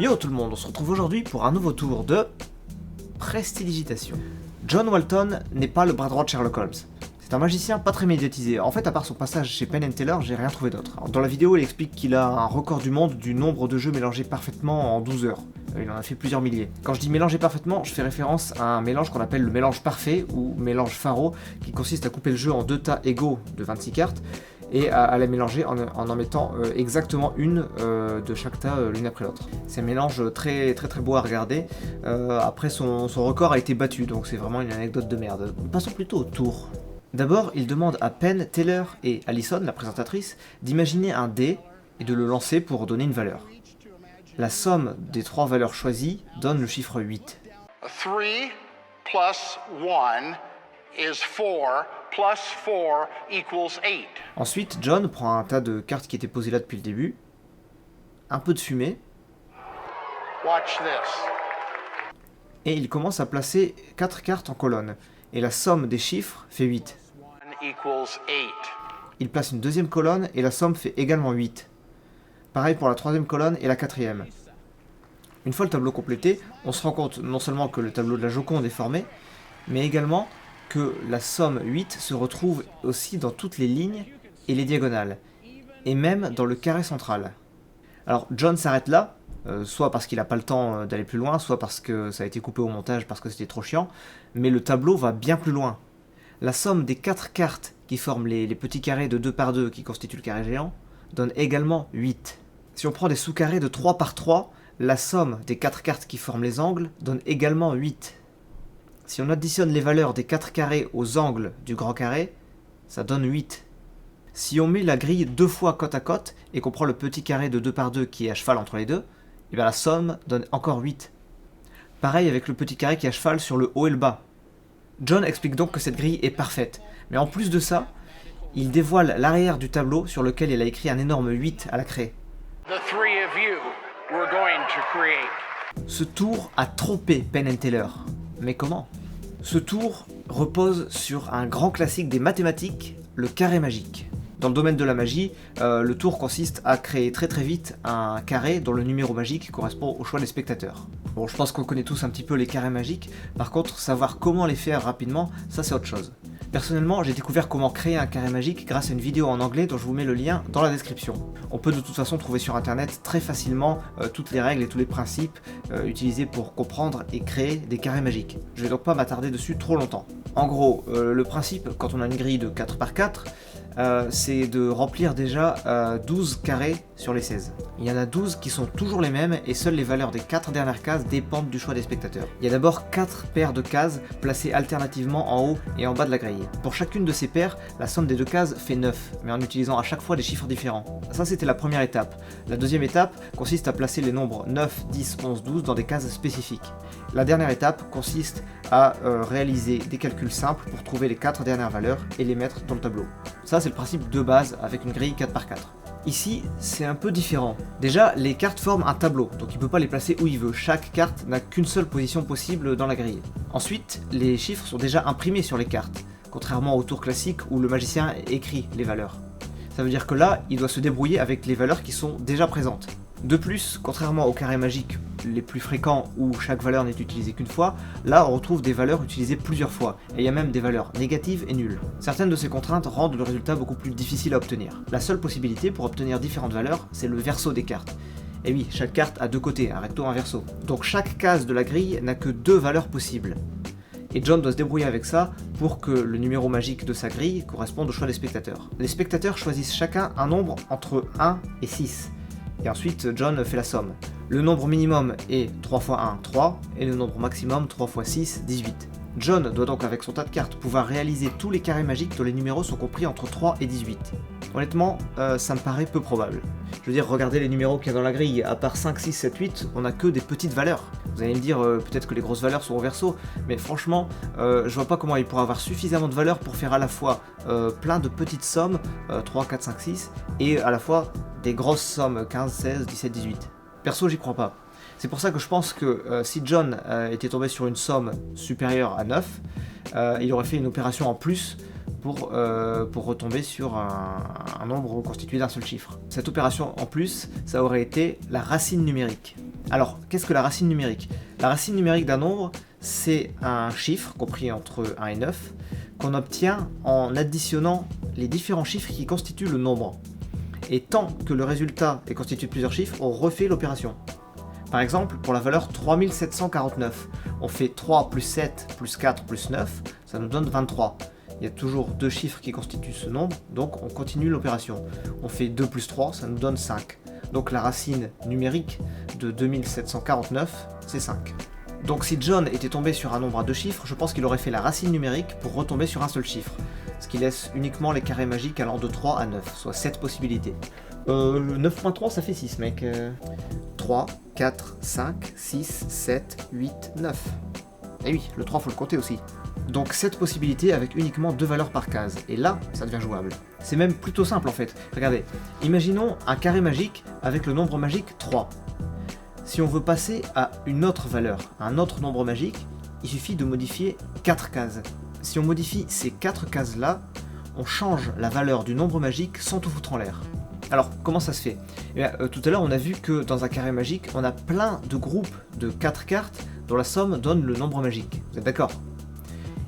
Yo tout le monde, on se retrouve aujourd'hui pour un nouveau tour de prestidigitation. John Walton n'est pas le bras droit de Sherlock Holmes. C'est un magicien pas très médiatisé. En fait, à part son passage chez Penn & Teller, j'ai rien trouvé d'autre. Dans la vidéo, il explique qu'il a un record du monde du nombre de jeux mélangés parfaitement en 12 heures. Il en a fait plusieurs milliers. Quand je dis mélanger parfaitement, je fais référence à un mélange qu'on appelle le mélange parfait ou mélange Faro, qui consiste à couper le jeu en deux tas égaux de 26 cartes et à la mélanger en mettant exactement une de chaque tas l'une après l'autre. C'est un mélange très beau à regarder. Après, son record a été battu, donc c'est vraiment une anecdote de merde. Passons plutôt au tour. D'abord, il demande à Penn, Teller et Allison, la présentatrice, d'imaginer un dé et de le lancer pour donner une valeur. La somme des trois valeurs choisies donne le chiffre 8. 3 plus 1 is 4 plus 4 equals 8. Ensuite, John prend un tas de cartes qui étaient posées là depuis le début, un peu de fumée, Watch this. et il commence à placer 4 cartes en colonne, et la somme des chiffres fait 8. 1 equals 8. Il place une deuxième colonne et la somme fait également 8. Pareil pour la troisième colonne et la quatrième. Une fois le tableau complété, on se rend compte non seulement que le tableau de la Joconde est formé, mais également que la somme 8 se retrouve aussi dans toutes les lignes et les diagonales, et même dans le carré central. Alors John s'arrête là, soit parce qu'il n'a pas le temps d'aller plus loin, soit parce que ça a été coupé au montage parce que c'était trop chiant, mais le tableau va bien plus loin. La somme des 4 cartes qui forment les petits carrés de 2 par 2 qui constituent le carré géant donne également 8. Si on prend des sous-carrés de 3 par 3, la somme des 4 cartes qui forment les angles donne également 8. Si on additionne les valeurs des 4 carrés aux angles du grand carré, ça donne 8. Si on met la grille 2 fois côte à côte et qu'on prend le petit carré de 2 par 2 qui est à cheval entre les deux, et bien la somme donne encore 8. Pareil avec le petit carré qui est à cheval sur le haut et le bas. John explique donc que cette grille est parfaite, mais en plus de ça, il dévoile l'arrière du tableau sur lequel il a écrit un énorme 8 à la craie. The three of you we're going to create. Ce tour a trompé Penn & Teller. Mais comment ? Ce tour repose sur un grand classique des mathématiques, le carré magique. Dans le domaine de la magie, le tour consiste à créer très vite un carré dont le numéro magique correspond au choix des spectateurs. Bon, je pense qu'on connaît tous un petit peu les carrés magiques, par contre, savoir comment les faire rapidement, ça c'est autre chose. Personnellement, j'ai découvert comment créer un carré magique grâce à une vidéo en anglais dont je vous mets le lien dans la description. On peut de toute façon trouver sur internet très facilement toutes les règles et tous les principes utilisés pour comprendre et créer des carrés magiques. Je vais donc pas m'attarder dessus trop longtemps. En gros, le principe, quand on a une grille de 4 par 4, c'est de remplir déjà 12 carrés sur les 16. Il y en a 12 qui sont toujours les mêmes et seules les valeurs des 4 dernières cases dépendent du choix des spectateurs. Il y a d'abord 4 paires de cases placées alternativement en haut et en bas de la grille. Pour chacune de ces paires, la somme des deux cases fait 9, mais en utilisant à chaque fois des chiffres différents. Ça c'était la première étape. La deuxième étape consiste à placer les nombres 9, 10, 11, 12 dans des cases spécifiques. La dernière étape consiste à réaliser des calculs simples pour trouver les 4 dernières valeurs et les mettre dans le tableau. Ça c'est le principe de base avec une grille 4 par 4. Ici, c'est un peu différent. Déjà, les cartes forment un tableau, donc il ne peut pas les placer où il veut. Chaque carte n'a qu'une seule position possible dans la grille. Ensuite, les chiffres sont déjà imprimés sur les cartes, contrairement au tour classique où le magicien écrit les valeurs. Ça veut dire que là, il doit se débrouiller avec les valeurs qui sont déjà présentes. De plus, contrairement aux carrés magiques les plus fréquents où chaque valeur n'est utilisée qu'une fois, là on retrouve des valeurs utilisées plusieurs fois, et il y a même des valeurs négatives et nulles. Certaines de ces contraintes rendent le résultat beaucoup plus difficile à obtenir. La seule possibilité pour obtenir différentes valeurs, c'est le verso des cartes. Et oui, chaque carte a deux côtés, un recto et un verso. Donc chaque case de la grille n'a que 2 valeurs possibles. Et John doit se débrouiller avec ça pour que le numéro magique de sa grille corresponde au choix des spectateurs. Les spectateurs choisissent chacun un nombre entre 1 et 6. Et ensuite, John fait la somme. Le nombre minimum est 3 x 1, 3, et le nombre maximum, 3 x 6, 18. John doit donc, avec son tas de cartes, pouvoir réaliser tous les carrés magiques dont les numéros sont compris entre 3 et 18. Honnêtement, ça me paraît peu probable. Je veux dire, regardez les numéros qu'il y a dans la grille, à part 5, 6, 7, 8, on a que des petites valeurs. Vous allez me dire, peut-être que les grosses valeurs sont au verso, mais franchement, je vois pas comment il pourra avoir suffisamment de valeurs pour faire à la fois plein de petites sommes, 3, 4, 5, 6, et à la fois des grosses sommes, 15, 16, 17, 18. Perso, j'y crois pas. C'est pour ça que je pense que si John était tombé sur une somme supérieure à 9, il aurait fait une opération en plus pour retomber sur un nombre constitué d'un seul chiffre. Cette opération en plus, ça aurait été la racine numérique. Alors, qu'est-ce que la racine numérique? La racine numérique d'un nombre, c'est un chiffre compris entre 1 et 9 qu'on obtient en additionnant les différents chiffres qui constituent le nombre. Et tant que le résultat est constitué de plusieurs chiffres, on refait l'opération. Par exemple, pour la valeur 3749, on fait 3 plus 7 plus 4 plus 9, ça nous donne 23. Il y a toujours deux chiffres qui constituent ce nombre, donc on continue l'opération. On fait 2 plus 3, ça nous donne 5. Donc la racine numérique de 2749, c'est 5. Donc si John était tombé sur un nombre à deux chiffres, je pense qu'il aurait fait la racine numérique pour retomber sur un seul chiffre, ce qui laisse uniquement les carrés magiques allant de 3 à 9, soit 7 possibilités. 9.3 ça fait 6 mec. 3, 4, 5, 6, 7, 8, 9. Et oui, le 3 faut le compter aussi. Donc 7 possibilités avec uniquement 2 valeurs par case, et là, ça devient jouable. C'est même plutôt simple en fait. Regardez, imaginons un carré magique avec le nombre magique 3. Si on veut passer à une autre valeur, à un autre nombre magique, il suffit de modifier 4 cases. Si on modifie ces 4 cases-là, on change la valeur du nombre magique sans tout foutre en l'air. Alors, comment ça se fait? Tout à l'heure, on a vu que dans un carré magique, on a plein de groupes de 4 cartes dont la somme donne le nombre magique. Vous êtes d'accord?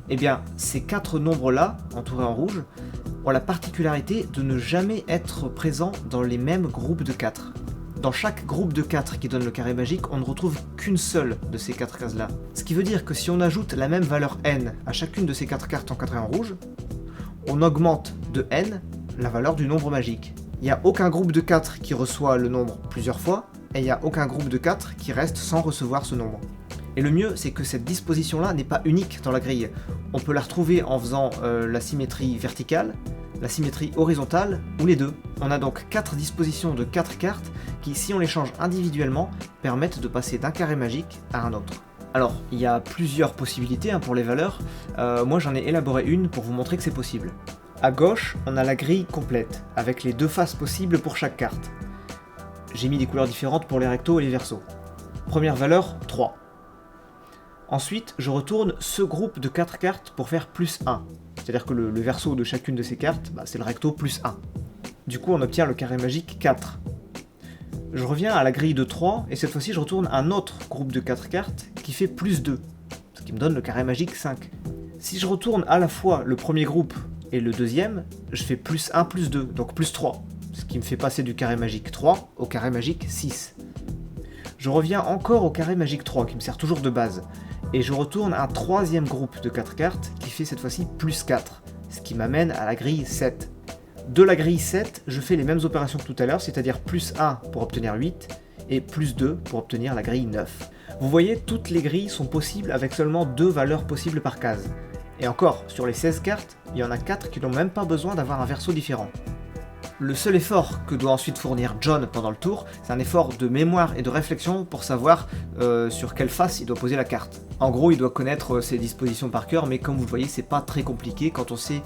Eh bien, ces 4 nombres-là, entourés en rouge, ont la particularité de ne jamais être présents dans les mêmes groupes de 4. Dans chaque groupe de 4 qui donne le carré magique, on ne retrouve qu'une seule de ces 4 cases-là. Ce qui veut dire que si on ajoute la même valeur n à chacune de ces 4 cartes encadrées en rouge, on augmente de n la valeur du nombre magique. Il n'y a aucun groupe de 4 qui reçoit le nombre plusieurs fois, et il n'y a aucun groupe de 4 qui reste sans recevoir ce nombre. Et le mieux, c'est que cette disposition-là n'est pas unique dans la grille. On peut la retrouver en faisant la symétrie verticale, la symétrie horizontale, ou les deux. On a donc 4 dispositions de 4 cartes qui, si on les change individuellement, permettent de passer d'un carré magique à un autre. Alors, il y a plusieurs possibilités pour les valeurs. Moi, j'en ai élaboré une pour vous montrer que c'est possible. À gauche, on a la grille complète, avec les deux faces possibles pour chaque carte. J'ai mis des couleurs différentes pour les rectos et les versos. Première valeur, 3. Ensuite, je retourne ce groupe de 4 cartes pour faire plus 1. C'est-à-dire que le verso de chacune de ces cartes, c'est le recto plus 1. Du coup, on obtient le carré magique 4. Je reviens à la grille de 3, et cette fois-ci, je retourne un autre groupe de 4 cartes qui fait plus 2, ce qui me donne le carré magique 5. Si je retourne à la fois le premier groupe et le deuxième, je fais plus 1 plus 2, donc plus 3, ce qui me fait passer du carré magique 3 au carré magique 6. Je reviens encore au carré magique 3, qui me sert toujours de base, et je retourne un troisième groupe de 4 cartes qui fait cette fois-ci plus 4, ce qui m'amène à la grille 7. De la grille 7, je fais les mêmes opérations que tout à l'heure, c'est-à-dire plus 1 pour obtenir 8, et plus 2 pour obtenir la grille 9. Vous voyez, toutes les grilles sont possibles avec seulement 2 valeurs possibles par case. Et encore, sur les 16 cartes, il y en a 4 qui n'ont même pas besoin d'avoir un verso différent. Le seul effort que doit ensuite fournir John pendant le tour, c'est un effort de mémoire et de réflexion pour savoir sur quelle face il doit poser la carte. En gros, il doit connaître ses dispositions par cœur, mais comme vous le voyez, c'est pas très compliqué quand on sait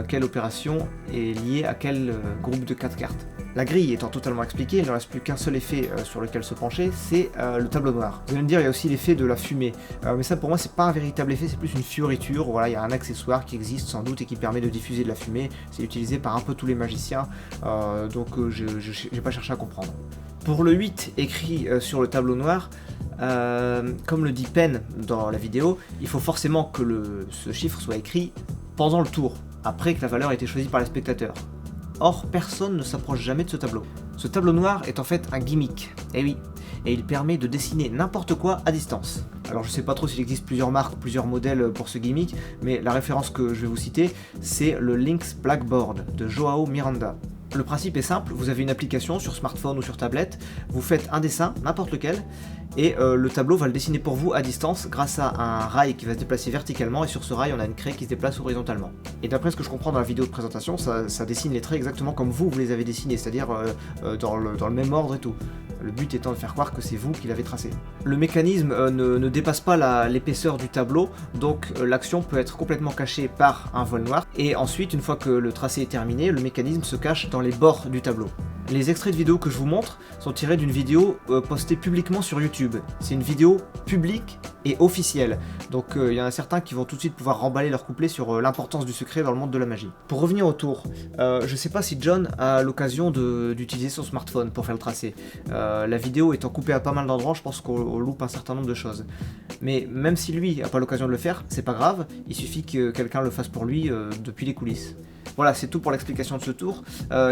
quelle opération est liée à quel groupe de 4 cartes. La grille étant totalement expliquée, il ne reste plus qu'un seul effet sur lequel se pencher, c'est le tableau noir. Vous allez me dire, il y a aussi l'effet de la fumée, mais ça pour moi c'est pas un véritable effet, c'est plus une fioriture. Voilà, il y a un accessoire qui existe sans doute et qui permet de diffuser de la fumée, c'est utilisé par un peu tous les magiciens, donc j'ai pas cherché à comprendre. Pour le 8 écrit sur le tableau noir, comme le dit Penn dans la vidéo, il faut forcément que ce chiffre soit écrit pendant le tour, après que la valeur ait été choisie par les spectateurs. Or, personne ne s'approche jamais de ce tableau. Ce tableau noir est en fait un gimmick, et oui, et il permet de dessiner n'importe quoi à distance. Alors je sais pas trop s'il existe plusieurs marques, plusieurs modèles pour ce gimmick, mais la référence que je vais vous citer, c'est le Lynx Blackboard de Joao Miranda. Le principe est simple, vous avez une application sur smartphone ou sur tablette, vous faites un dessin, n'importe lequel, et le tableau va le dessiner pour vous à distance grâce à un rail qui va se déplacer verticalement, et sur ce rail on a une craie qui se déplace horizontalement. Et d'après ce que je comprends dans la vidéo de présentation, ça dessine les traits exactement comme vous les avez dessinés, c'est-à-dire dans le même ordre et tout. Le but étant de faire croire que c'est vous qui l'avez tracé. Le mécanisme ne dépasse pas l'épaisseur du tableau, donc l'action peut être complètement cachée par un voile noir, et ensuite, une fois que le tracé est terminé, le mécanisme se cache dans les bords du tableau. Les extraits de vidéos que je vous montre sont tirés d'une vidéo postée publiquement sur YouTube. C'est une vidéo publique et officielle. Donc il y en a certains qui vont tout de suite pouvoir remballer leur couplet sur l'importance du secret dans le monde de la magie. Pour revenir au tour, je sais pas si John a l'occasion d'utiliser son smartphone pour faire le tracé. La vidéo étant coupée à pas mal d'endroits, je pense qu'on loupe un certain nombre de choses. Mais même si lui a pas l'occasion de le faire, c'est pas grave, il suffit que quelqu'un le fasse pour lui depuis les coulisses. Voilà, c'est tout pour l'explication de ce tour,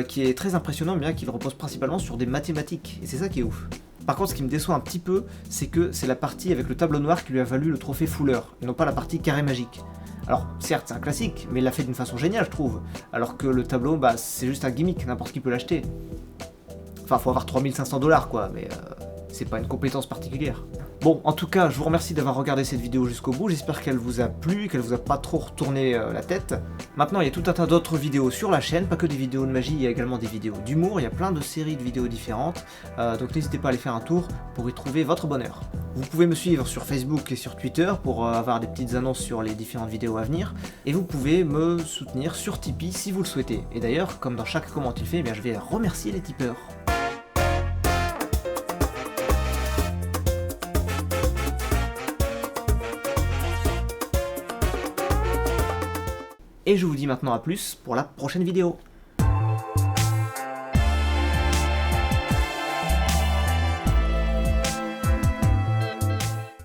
qui est très impressionnant, bien qu'il repose principalement sur des mathématiques, et c'est ça qui est ouf. Par contre, ce qui me déçoit un petit peu, c'est que c'est la partie avec le tableau noir qui lui a valu le trophée fouleur, et non pas la partie carré magique. Alors, certes, c'est un classique, mais il l'a fait d'une façon géniale, je trouve. Alors que le tableau, bah, c'est juste un gimmick, n'importe qui peut l'acheter. Enfin, faut avoir 3500 $, quoi, mais c'est pas une compétence particulière. Bon, en tout cas, je vous remercie d'avoir regardé cette vidéo jusqu'au bout, j'espère qu'elle vous a plu, qu'elle vous a pas trop retourné la tête. Maintenant, il y a tout un tas d'autres vidéos sur la chaîne, pas que des vidéos de magie, il y a également des vidéos d'humour, il y a plein de séries de vidéos différentes, donc n'hésitez pas à aller faire un tour pour y trouver votre bonheur. Vous pouvez me suivre sur Facebook et sur Twitter pour avoir des petites annonces sur les différentes vidéos à venir, et vous pouvez me soutenir sur Tipeee si vous le souhaitez. Et d'ailleurs, comme dans chaque commentaire fait, eh bien, je vais remercier les tipeurs. Et je vous dis maintenant à plus pour la prochaine vidéo.